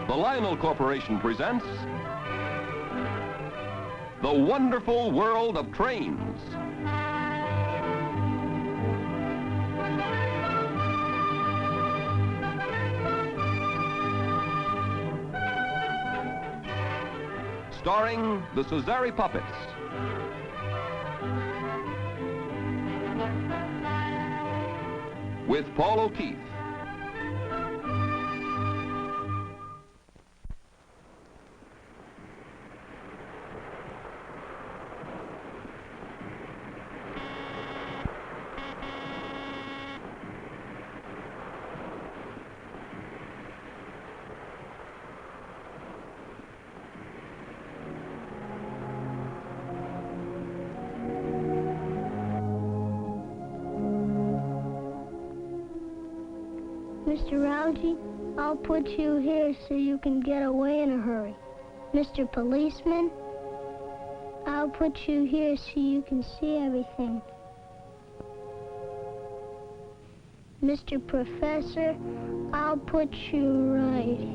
The Lionel Corporation presents The Wonderful World of Trains. Starring the Cesare Puppets. With Paul O'Keefe. Mr. Rowdy, I'll put you here so you can get away in a hurry. Mr. Policeman, I'll put you here so you can see everything. Mr. Professor, I'll put you right here.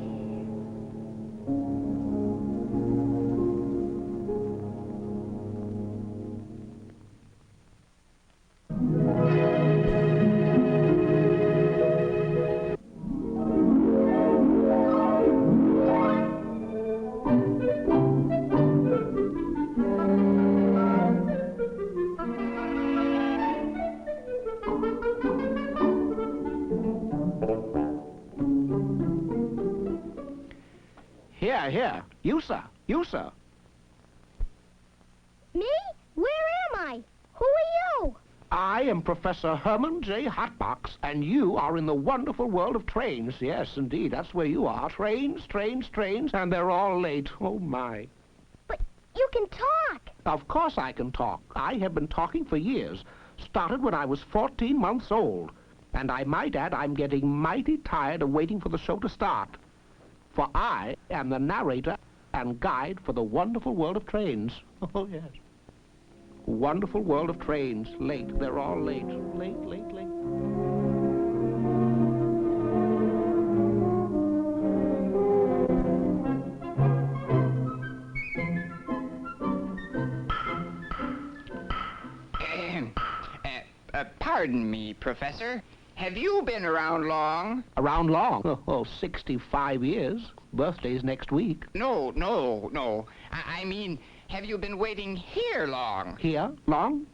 Here. You, sir. Me? Where am I? Who are you? I am Professor Herman J. Hotbox, and you are in the wonderful world of trains. Yes, indeed, that's where you are. Trains, and they're all late. Oh, my. But you can talk. Of course I can talk. I have been talking for years. Started when I was 14 months old. And I might add, I'm getting mighty tired of waiting for the show to start. For I am the narrator and guide for the wonderful world of trains. Oh, yes. Wonderful world of trains. Late. They're all late. Late. Pardon me, Professor. Have you been around long? Around long? Oh, 65 years. Birthday's next week. No. I mean, have you been waiting here long? Here? Long?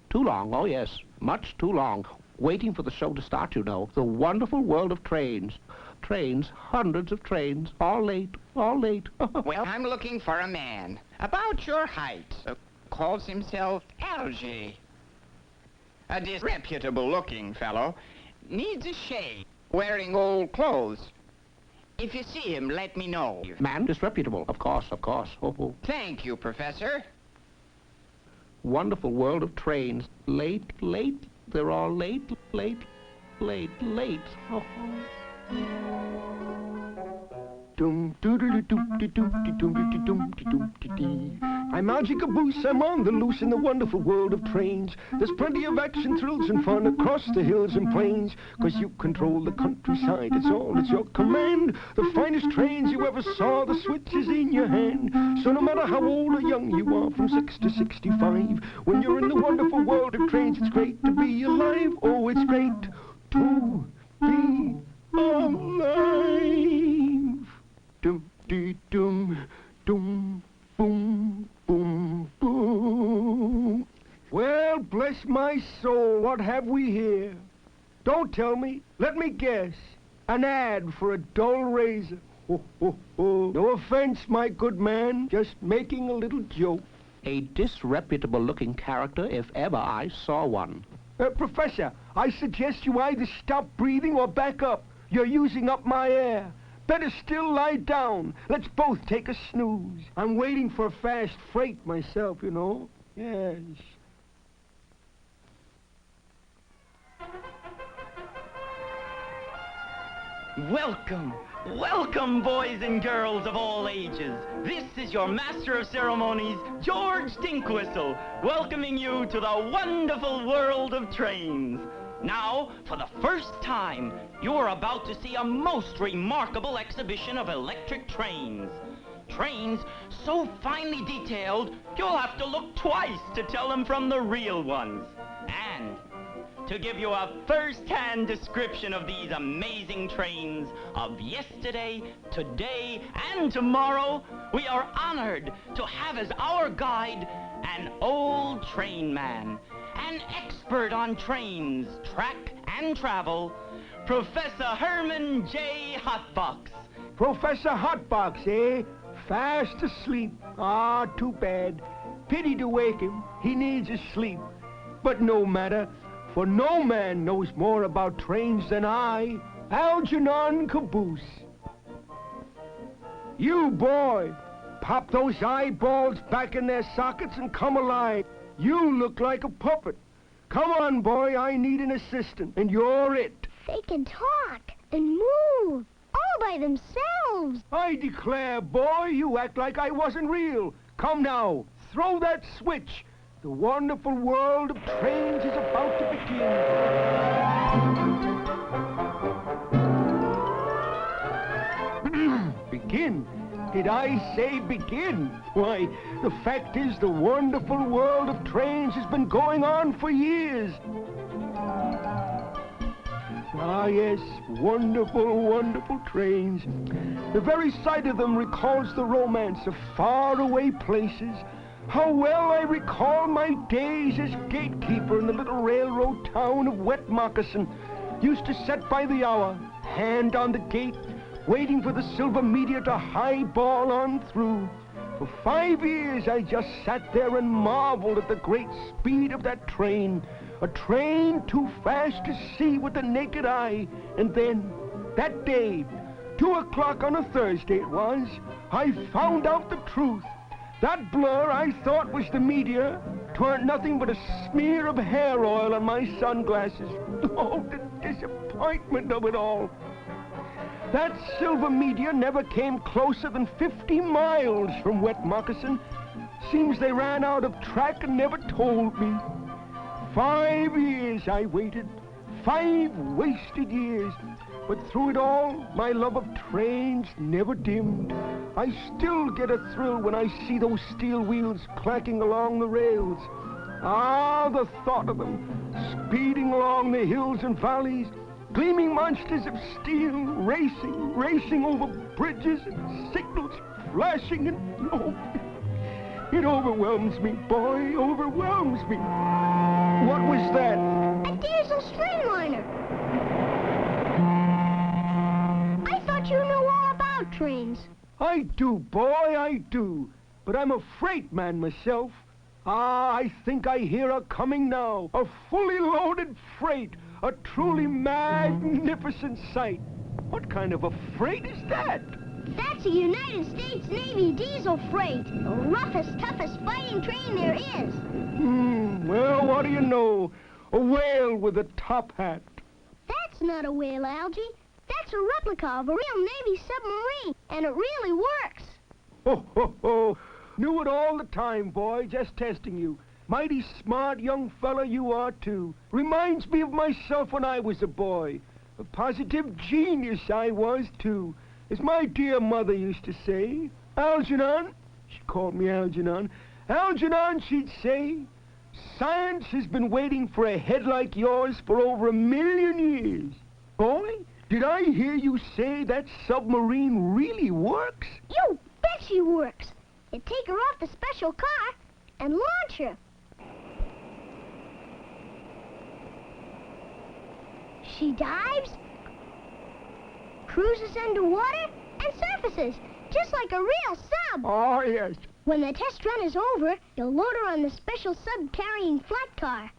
Too long, oh yes. Much too long. Waiting for the show to start, you know. The wonderful world of trains. Trains, hundreds of trains, all late. Well, I'm looking for a man about your height. Calls himself Algy. A disreputable-looking fellow. Needs a shave. Wearing old clothes. If you see him, let me know. Man, disreputable, of course. Oh. Thank you, Professor. Wonderful world of trains. Late. They're all late. Oh. I'm Algy Caboose, I'm on the loose in the wonderful world of trains. There's plenty of action, thrills, and fun across the hills and plains. 'Cause you control the countryside, it's all at your command. The finest trains you ever saw, the switch is in your hand. So no matter how old or young you are, from 6 to 65, when you're in the wonderful world of trains, it's great to be alive. Oh, it's great to be alive. Dum-dee-dum, dum, boom, boom, boom. Well, bless my soul, what have we here? Don't tell me. Let me guess. An ad for a dull razor. Ho. No offense, my good man. Just making a little joke. A disreputable-looking character, if ever I saw one. Professor, I suggest you either stop breathing or back up. You're using up my air. Better still lie down. Let's both take a snooze. I'm waiting for a fast freight myself, you know. Yes. Welcome, boys and girls of all ages. This is your Master of Ceremonies, George Dinkwhistle, welcoming you to the wonderful world of trains. Now, for the first time, you're about to see a most remarkable exhibition of electric trains. Trains so finely detailed, you'll have to look twice to tell them from the real ones. And to give you a first-hand description of these amazing trains of yesterday, today, and tomorrow, we are honored to have as our guide an old train man, an expert on trains, track, and travel, Professor Herman J. Hotbox. Professor Hotbox, eh? Fast asleep. Ah, too bad. Pity to wake him. He needs his sleep. But no matter, for no man knows more about trains than I, Algernon Caboose. You, boy, pop those eyeballs back in their sockets and come alive. You look like a puppet. Come on, boy, I need an assistant, and you're it. They can talk and move all by themselves. I declare, boy, you act like I wasn't real. Come now, throw that switch. The wonderful world of trains is about to begin. Begin? Did I say begin? Why, the fact is the wonderful world of trains has been going on for years. Ah, yes, wonderful, wonderful trains. The very sight of them recalls the romance of faraway places. How well I recall my days as gatekeeper in the little railroad town of Wet Moccasin. Used to sit by the hour, hand on the gate, waiting for the silver meteor to highball on through. For 5 years I just sat there and marveled at the great speed of that train. A train too fast to see with the naked eye. And then, that day, 2 o'clock on a Thursday it was, I found out the truth. That blur I thought was the meteor turned nothing but a smear of hair oil on my sunglasses. Oh, the disappointment of it all. That silver meteor never came closer than 50 miles from Wet Moccasin. Seems they ran out of track and never told me. 5 years I waited, 5 wasted years. But through it all, my love of trains never dimmed. I still get a thrill when I see those steel wheels clacking along the rails. Ah, the thought of them, speeding along the hills and valleys, gleaming monsters of steel, racing over bridges and signals flashing, and oh, it overwhelms me, boy, overwhelms me. What was that? A diesel streamliner. I thought you knew all about trains. I do, boy, I do. But I'm a freight man myself. Ah, I think I hear her coming now. A fully loaded freight. A truly magnificent sight. What kind of a freight is that? That's a United States Navy diesel freight. The roughest, toughest fighting train there is. Well, what do you know? A whale with a top hat. That's not a whale, Algie. That's a replica of a real Navy submarine, and it really works. Ho, ho, ho. Knew it all the time, boy, just testing you. Mighty smart young fella you are, too. Reminds me of myself when I was a boy. A positive genius I was, too. As my dear mother used to say, Algernon, she called me Algernon, Algernon, she'd say, science has been waiting for a head like yours for over 1 million years. Boy, did I hear you say that submarine really works? You bet she works. You take her off the special car and launch her. She dives, cruises underwater, and surfaces, just like a real sub. Oh, yes. When the test run is over, you'll load her on the special sub-carrying flat car.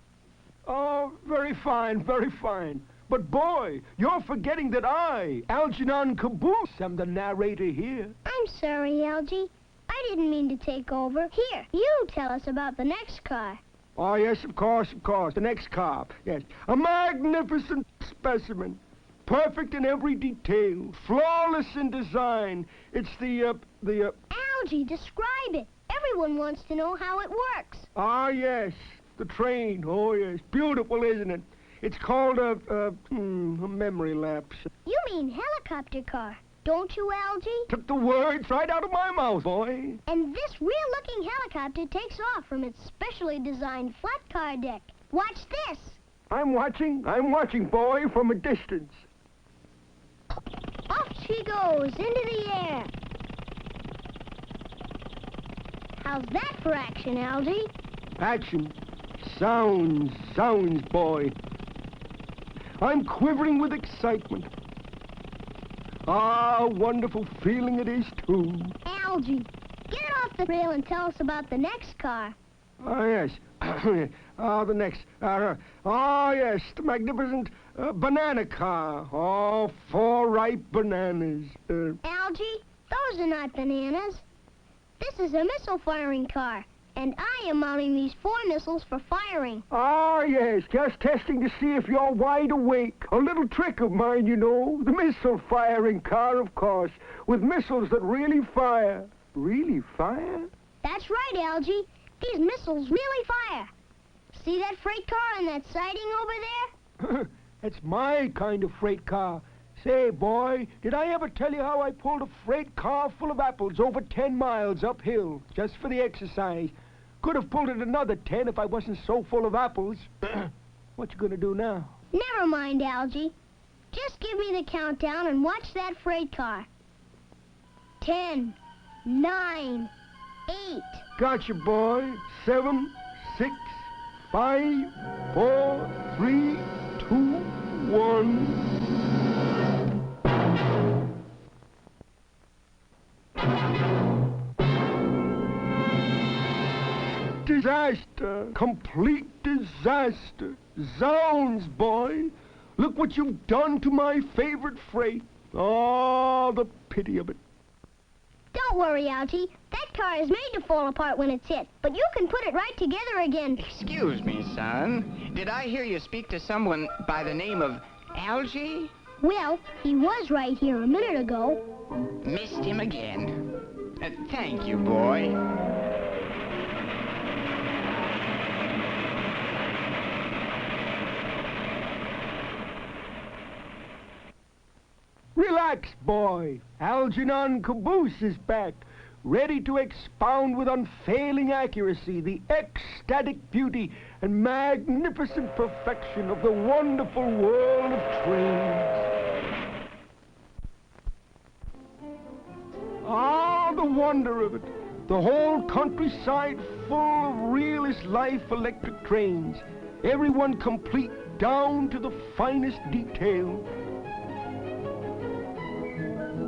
Oh, very fine, very fine. But boy, you're forgetting that I, Algernon Caboose, am the narrator here. I'm sorry, Algie. I didn't mean to take over. Here, you tell us about the next car. Oh, yes, of course, the next car. Yes, a magnificent specimen. Perfect in every detail, flawless in design. It's the Algie, describe it. Everyone wants to know how it works. Ah, yes, the train. Oh, yes, beautiful, isn't it? It's called a memory lapse. You mean helicopter car, don't you, Algie? Took the words right out of my mouth, boy. And this real-looking helicopter takes off from its specially designed flat car deck. Watch this. I'm watching, boy, from a distance. Off she goes into the air. How's that for action, Algie? Action. Sounds, boy. I'm quivering with excitement. Ah, wonderful feeling it is, too. Algie, get it off the rail and tell us about the next car. Ah, yes. The next. Yes, the magnificent banana car. Oh, 4 ripe bananas. Algie, those are not bananas. This is a missile-firing car, and I am mounting these 4 missiles for firing. Ah, yes, just testing to see if you're wide awake. A little trick of mine, you know. The missile-firing car, of course, with missiles that really fire. Really fire? That's right, Algie. These missiles really fire. See that freight car on that siding over there? That's my kind of freight car. Say, boy, did I ever tell you how I pulled a freight car full of apples over 10 miles uphill, just for the exercise? Could have pulled it another 10 if I wasn't so full of apples. What you gonna do now? Never mind, Algie. Just give me the countdown and watch that freight car. 10, 9, 8. Gotcha, boy. 7, 6, 5, 4, 3, 2, 1. Disaster. Complete disaster. Zounds, boy. Look what you've done to my favorite freight. Oh, the pity of it. Don't worry, Algie. That car is made to fall apart when it's hit, but you can put it right together again. Excuse me, son. Did I hear you speak to someone by the name of Algie? Well, he was right here a minute ago. Missed him again. Thank you, boy. Relax, boy. Algernon Caboose is back, ready to expound with unfailing accuracy the ecstatic beauty and magnificent perfection of the wonderful world of trains. Ah, the wonder of it. The whole countryside full of real-as-life electric trains. Everyone complete down to the finest detail.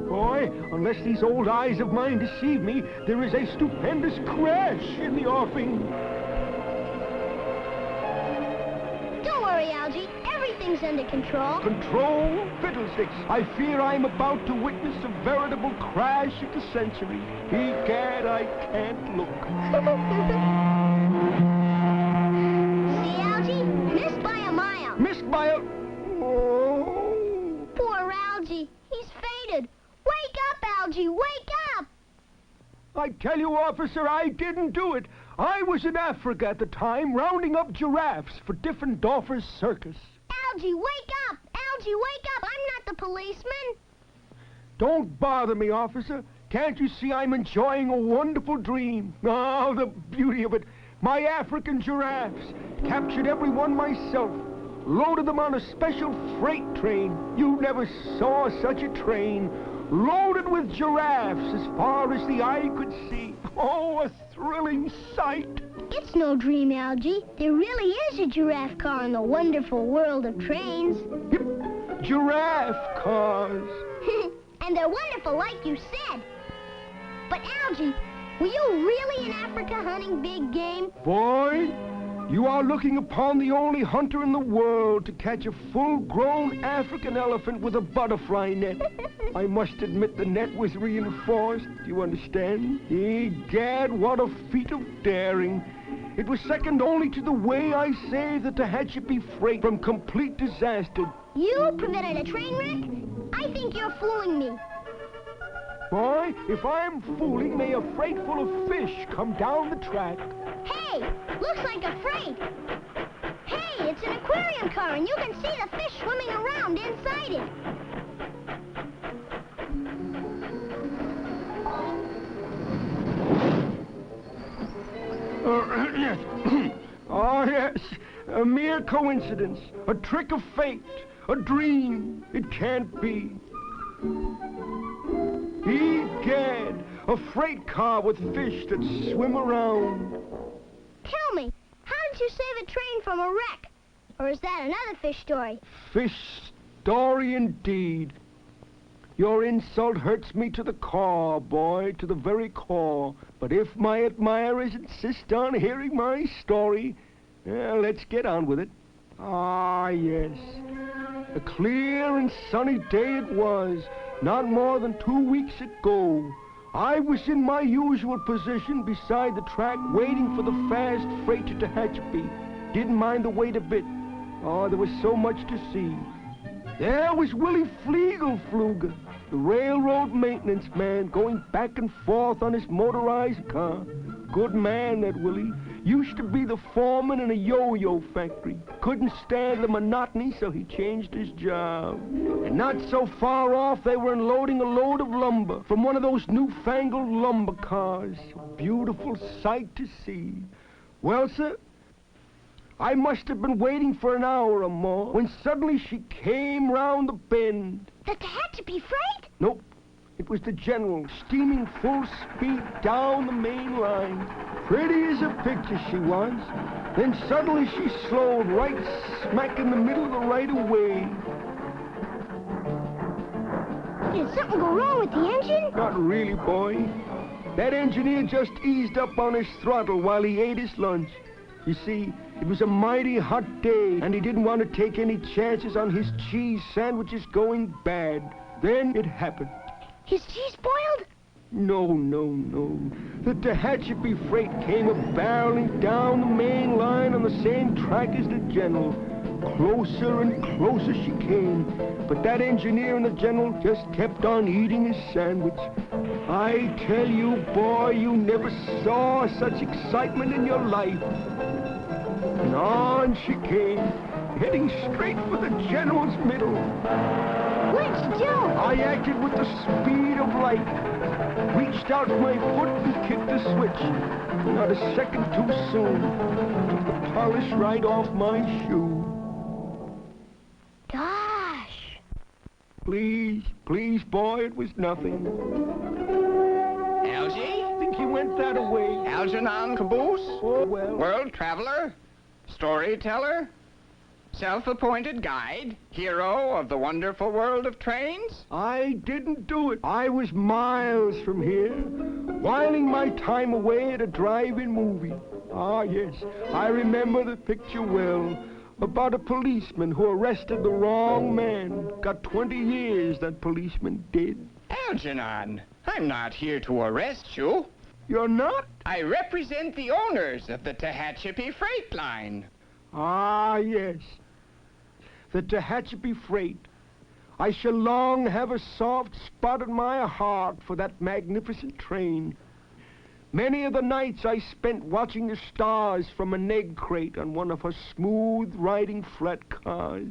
Boy, unless these old eyes of mine deceive me, there is a stupendous crash in the offing. Don't worry, Algie. Everything's under control. Control? Fiddlesticks. I fear I'm about to witness a veritable crash of the century. Egad, I can't look. See, Algie? Missed by a mile. Missed by a... Oh. Poor Algie. He's faded. Wake up, Algie! Wake up! I tell you, officer, I didn't do it. I was in Africa at the time, rounding up giraffes for Diffendorfer's circus. Algie, wake up! Algie, wake up! I'm not the policeman. Don't bother me, officer. Can't you see I'm enjoying a wonderful dream? Oh, the beauty of it. My African giraffes. Captured every one myself. Loaded them on a special freight train. You never saw such a train. Loaded with giraffes as far as the eye could see. Oh, a thrilling sight. It's no dream, Algie. There really is a giraffe car in the wonderful world of trains. Yep, giraffe cars. And they're wonderful, like you said. But, Algie, were you really in Africa hunting big game? Boy, you are looking upon the only hunter in the world to catch a full-grown African elephant with a butterfly net. I must admit the net was reinforced, you understand? Egad, what a feat of daring. It was second only to the way I saved the Tehachapi freight from complete disaster. You prevented a train wreck? I think you're fooling me. Boy, if I'm fooling, may a freight full of fish come down the track. Hey, looks like a freight. Hey, It's an aquarium car, and you can see the fish swimming around inside it. Oh, yes. A mere coincidence. A trick of fate. A dream. It can't be. Egad, a freight car with fish that swim around. Tell me, how did you save a train from a wreck? Or is that another fish story? Fish story indeed. Your insult hurts me to the core, boy, to the very core. But if my admirers insist on hearing my story, let's get on with it. Ah, yes. A clear and sunny day it was, not more than 2 weeks ago. I was in my usual position beside the track, waiting for the fast freight to Tehachapi. Didn't mind the wait a bit. Oh, there was so much to see. There was Willie Fliegelfluger, the railroad maintenance man, going back and forth on his motorized car. Good man, that Willie. Used to be the foreman in a yo-yo factory. Couldn't stand the monotony, so he changed his job. And not so far off, they were unloading a load of lumber from one of those newfangled lumber cars. A beautiful sight to see. Well, sir, I must have been waiting for an hour or more when suddenly she came round the bend. The Tehachapi freight? Nope. It was the General, steaming full speed down the main line. Pretty as a picture she was. Then suddenly she slowed right smack in the middle of the right-of-way. Did something go wrong with the engine? Not really, boy. That engineer just eased up on his throttle while he ate his lunch. You see, it was a mighty hot day, and he didn't want to take any chances on his cheese sandwiches going bad. Then it happened. His cheese boiled? No. The Tehachapi freight came a-barreling down the main line on the same track as the General. Closer and closer she came, but that engineer and the General just kept on eating his sandwich. I tell you, boy, you never saw such excitement in your life. And on she came, heading straight for the General's middle. What did you do? I acted with the speed of light. Reached out my foot and kicked the switch. Not a second too soon. Took the polish right off my shoe. Gosh. Please, boy, it was nothing. Algie? Think he went that away. Algernon Caboose? Oh, well. World traveler? Storyteller? Self-appointed guide? Hero of the wonderful world of trains? I didn't do it. I was miles from here, whiling my time away at a drive-in movie. Ah, yes, I remember the picture well. About a policeman who arrested the wrong man. Got 20 years, that policeman did. Algernon, I'm not here to arrest you. You're not? I represent the owners of the Tehachapi Freight Line. Ah, yes. The Tehachapi Freight. I shall long have a soft spot in my heart for that magnificent train. Many of the nights I spent watching the stars from an egg crate on one of her smooth-riding flat cars.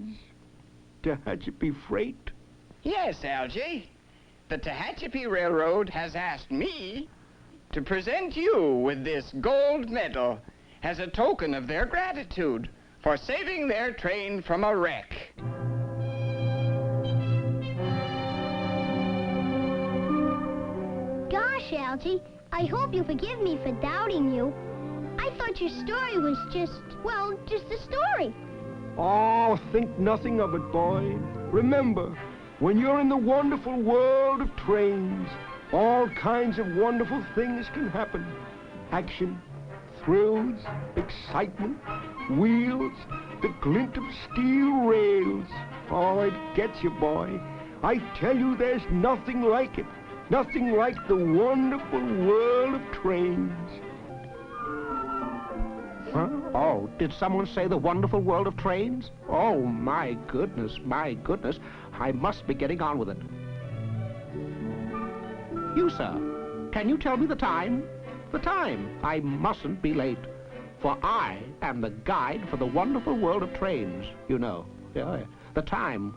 Tehachapi Freight? Yes, Algie. The Tehachapi Railroad has asked me to present you with this gold medal as a token of their gratitude for saving their train from a wreck. Gosh, Algie, I hope you forgive me for doubting you. I thought your story was just a story. Oh, think nothing of it, boy. Remember, when you're in the wonderful world of trains, all kinds of wonderful things can happen. Action, thrills, excitement, wheels, the glint of steel rails. Oh, it gets you, boy. I tell you, there's nothing like it. Nothing like the wonderful world of trains. Huh? Oh, did someone say the wonderful world of trains? Oh, my goodness. I must be getting on with it. You, sir, can you tell me the time? The time. I mustn't be late. For I am the guide for the wonderful world of trains, you know. Yeah. The time,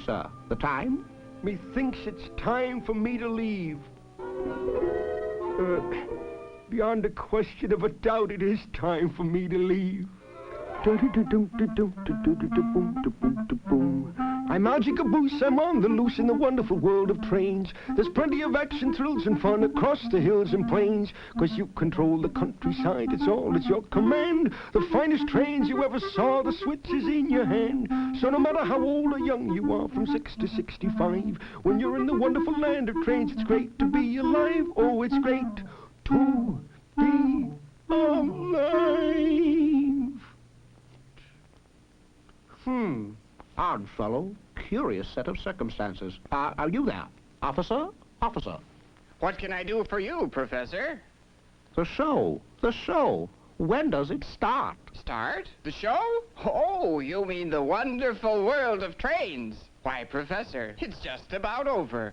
sir. The time? Methinks it's time for me to leave. Beyond a question of a doubt, it is time for me to leave. I'm Algy Caboose, I'm on the loose in the wonderful world of trains. There's plenty of action, thrills, and fun across the hills and plains. 'Cause you control the countryside, it's all at your command. The finest trains you ever saw, the switch is in your hand. So no matter how old or young you are, from 6 to 65, when you're in the wonderful land of trains, it's great to be alive. Oh, it's great to be alive. Odd fellow. Curious set of circumstances. Are you there? Officer? Officer. What can I do for you, Professor? The show. The show. When does it start? Start? The show? Oh, you mean the wonderful world of trains. Why, Professor, it's just about over.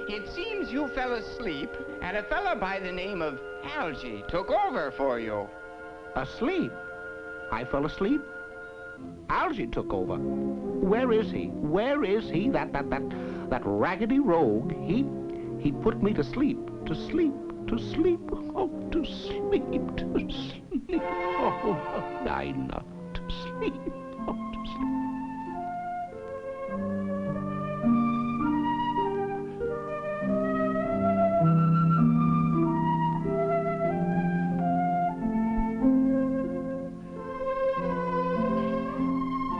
It seems you fell asleep, and a fella by the name of Algy took over for you. Asleep? I fell asleep? Algy took over. Where is he? Where is he? That raggedy rogue. He put me to sleep. To sleep. To sleep. Oh, to sleep. To sleep. Oh, I not to sleep. Oh, to sleep.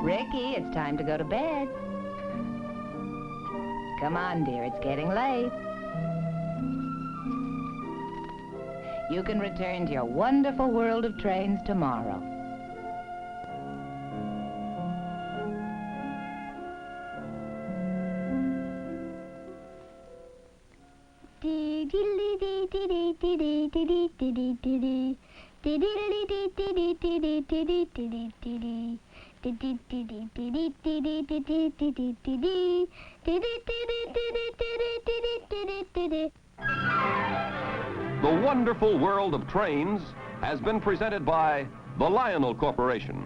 Ricky, it's time to go to bed. Come on, dear, it's getting late. You can return to your wonderful world of trains tomorrow. The wonderful world of trains has been presented by the Lionel Corporation.